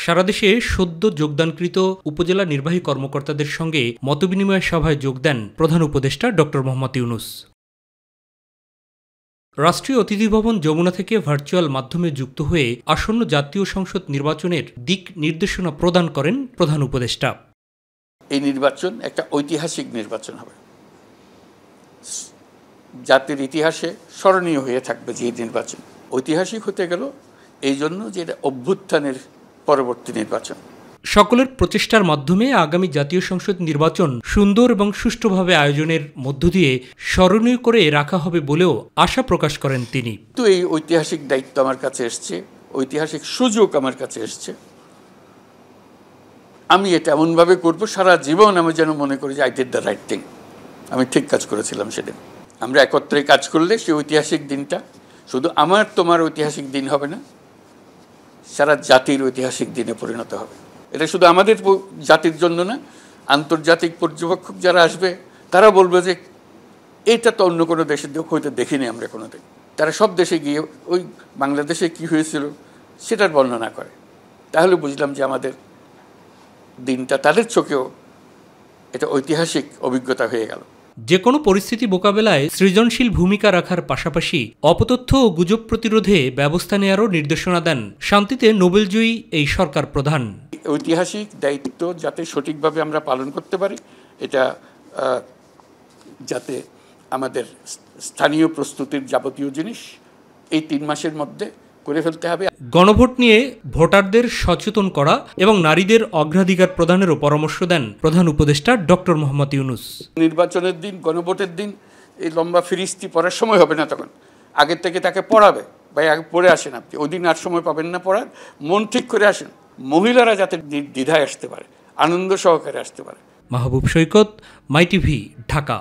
সারা দেশে সদ্য যোগদানকৃত উপজেলা নির্বাহী কর্মকর্তাদের সঙ্গে মতবিনিময় সভায় যোগ দেন প্রধান উপদেষ্টা ড. মোহাম্মদ ইউনূস। রাষ্ট্রীয় অতিথি ভবন যমুনা থেকে ভার্চুয়াল মাধ্যমে যুক্ত হয়ে আসন্ন জাতীয় সংসদ নির্বাচনের দিক নির্দেশনা প্রদান করেন প্রধান উপদেষ্টা। এই নির্বাচন একটা ঐতিহাসিক নির্বাচন হবে, জাতির ইতিহাসে স্মরণীয় হয়ে থাকবে। যে নির্বাচন ঐতিহাসিক হতে গেল এই জন্য যে এটা অভ্যুত্থানের পরবর্তী নির্বাচন। সকলের প্রচেষ্টার মাধ্যমে আগামী জাতীয় সংসদ নির্বাচন সুন্দর এবং সুষ্ঠুভাবে আয়োজনের মধ্য দিয়ে স্মরণীয় করে রাখা হবে বলেও আশা প্রকাশ করেন তিনি। তো এই ঐতিহাসিক দায়িত্ব আমার কাছে এসছে, ঐতিহাসিক সুযোগ আমার কাছে এসছে। আমি এটা এমনভাবে করব সারা জীবন আমি যেন মনে করি যে I did the right thing, আমি ঠিক কাজ করেছিলাম সেদিন। আমরা একত্রে কাজ করলে সেই ঐতিহাসিক দিনটা শুধু আমার তোমার ঐতিহাসিক দিন হবে না, সারা জাতির ঐতিহাসিক দিনে পরিণত হবে। এটা শুধু আমাদের জাতির জন্য না, আন্তর্জাতিক পর্যবেক্ষক যারা আসবে তারা বলবে যে এটা তো অন্য কোনো দেশের হয়তো দেখিনি আমরা কোনোদিন। তারা সব দেশে গিয়ে ওই বাংলাদেশে কি হয়েছিল সেটার বর্ণনা করে। তাহলে বুঝলাম যে আমাদের দিনটা তাদের চোখেও এটা ঐতিহাসিক অভিজ্ঞতা হয়ে গেল। যে কোনো পরিস্থিতি মোকাবেলায় সৃজনশীল ভূমিকা রাখার পাশাপাশি অপতথ্য ও গুজব প্রতিরোধে ব্যবস্থা নেওয়ারও নির্দেশনা দেন শান্তিতে নোবেলজয়ী এই সরকার প্রধান। ঐতিহাসিক দায়িত্ব যাতে সঠিকভাবে আমরা পালন করতে পারি, এটা যাতে আমাদের স্থানীয় প্রস্তুতির যাবতীয় জিনিস এই ৩ মাসের মধ্যে করে ফেলতে হবে। গণভোট নিয়ে ভোটারদের সচেতন করা এবং নারীদের অগ্রাধিকার প্রদানেরও পরামর্শ দেন প্রধান উপদেষ্টা ড. মোহাম্মদ ইউনূস। নির্বাচনের দিন, গণভোটের দিন এই লম্বা ফিরিস্তি পড়ার সময় হবে না, তখন আগের থেকে তাকে পড়াবে। ভাই আগে পড়ে আসেন, আপনি ওই দিন আর সময় পাবেন না পড়ার, মন ঠিক করে আসেন। মহিলারা যাতে দ্বিধায় আসতে পারে, আনন্দ সহকারে আসতে পারে। মাহবুব সৈকত, মাই টিভি, ঢাকা।